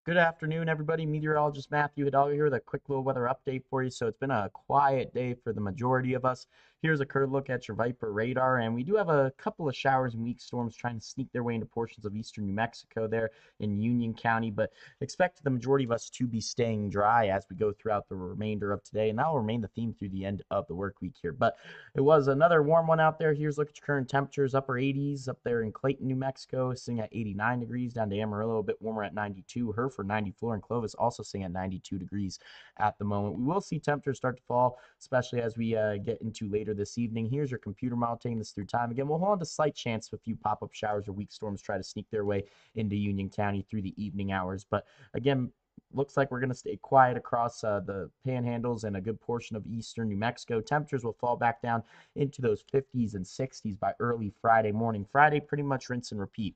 Good afternoon, everybody. Meteorologist Matthew Hidalgo here with a quick little weather update for you. So it's been a quiet day for the majority of us. Here's a current look at your Viper radar, and we do have a couple of showers and weak storms trying to sneak their way into portions of eastern New Mexico there in Union County, but expect the majority of us to be staying dry as we go throughout the remainder of today, and that will remain the theme through the end of the work week here. But it was another warm one out there. Here's a look at your current temperatures, upper 80s up there in Clayton, New Mexico, sitting at 89 degrees, down to Amarillo, a bit warmer at 92. Hereford 94, and Clovis also sitting at 92 degrees at the moment. We will see temperatures start to fall, especially as we get into later this evening. Here's your computer model taking this through time. Again, we'll hold on to slight chance of a few pop-up showers or weak storms try to sneak their way into Union County through the evening hours. But again, looks like we're going to stay quiet across the panhandles and a good portion of eastern New Mexico. Temperatures will fall back down into those 50s and 60s by early Friday morning. Friday, pretty much rinse and repeat.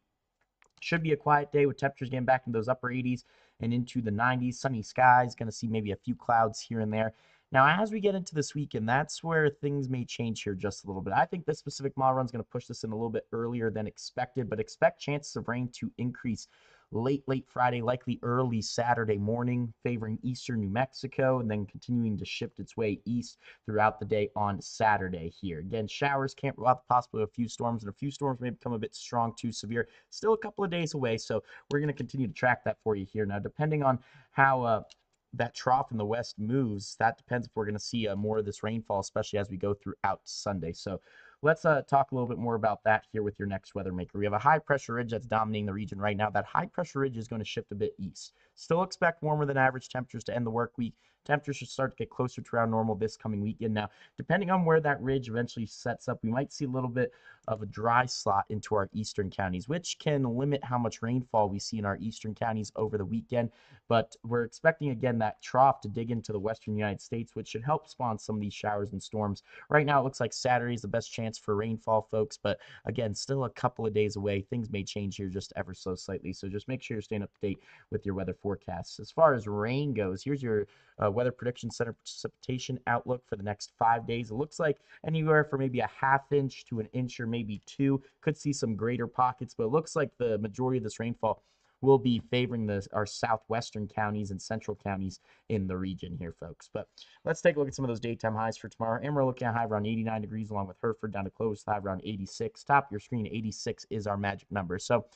Should be a quiet day with temperatures getting back into those upper 80s and into the 90s. Sunny skies, going to see maybe a few clouds here and there. Now, as we get into this weekend, that's where things may change here just a little bit. I think this specific model run is going to push this in a little bit earlier than expected, but expect chances of rain to increase late Friday, likely early Saturday morning, favoring eastern New Mexico, and then continuing to shift its way east throughout the day on Saturday here. Again, showers can't rule out the possibility of a few storms, and a few storms may become a bit strong to severe. Still a couple of days away, so we're going to continue to track that for you here. Now, depending on how that trough in the west moves, that depends if we're going to see more of this rainfall, especially as we go throughout Sunday. So let's talk a little bit more about that here with your next weather maker. We have a high pressure ridge that's dominating the region right now. That high pressure ridge is going to shift a bit east. Still expect warmer than average temperatures to end the work week. Temperatures should start to get closer to around normal this coming weekend. Now, depending on where that ridge eventually sets up, we might see a little bit of a dry slot into our eastern counties, which can limit how much rainfall we see in our eastern counties over the weekend. But we're expecting, again, that trough to dig into the western United States, which should help spawn some of these showers and storms. Right now, it looks like Saturday is the best chance for rainfall, folks, but again, still a couple of days away. Things may change here just ever so slightly, so just make sure you're staying up to date with your weather forecasts. As far as rain goes, here's your Weather Prediction Center precipitation outlook for the next 5 days. It looks like anywhere from maybe a half inch to an inch or maybe two. Could see some greater pockets, but it looks like the majority of this rainfall will be favoring our southwestern counties and central counties in the region here, folks. But let's take a look at some of those daytime highs for tomorrow. Amarillo looking at high around 89 degrees, along with Hereford down to Clovis high around 86. Top of your screen, 86 is our magic number. So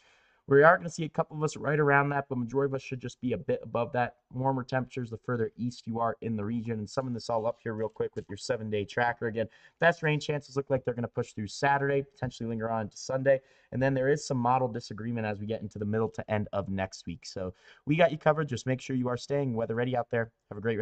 we are going to see a couple of us right around that, but majority of us should just be a bit above that. Warmer temperatures the further east you are in the region. And summing this all up here real quick with your 7-day tracker. Again, best rain chances look like they're going to push through Saturday, potentially linger on into Sunday. And then there is some model disagreement as we get into the middle to end of next week. So we got you covered. Just make sure you are staying weather ready out there. Have a great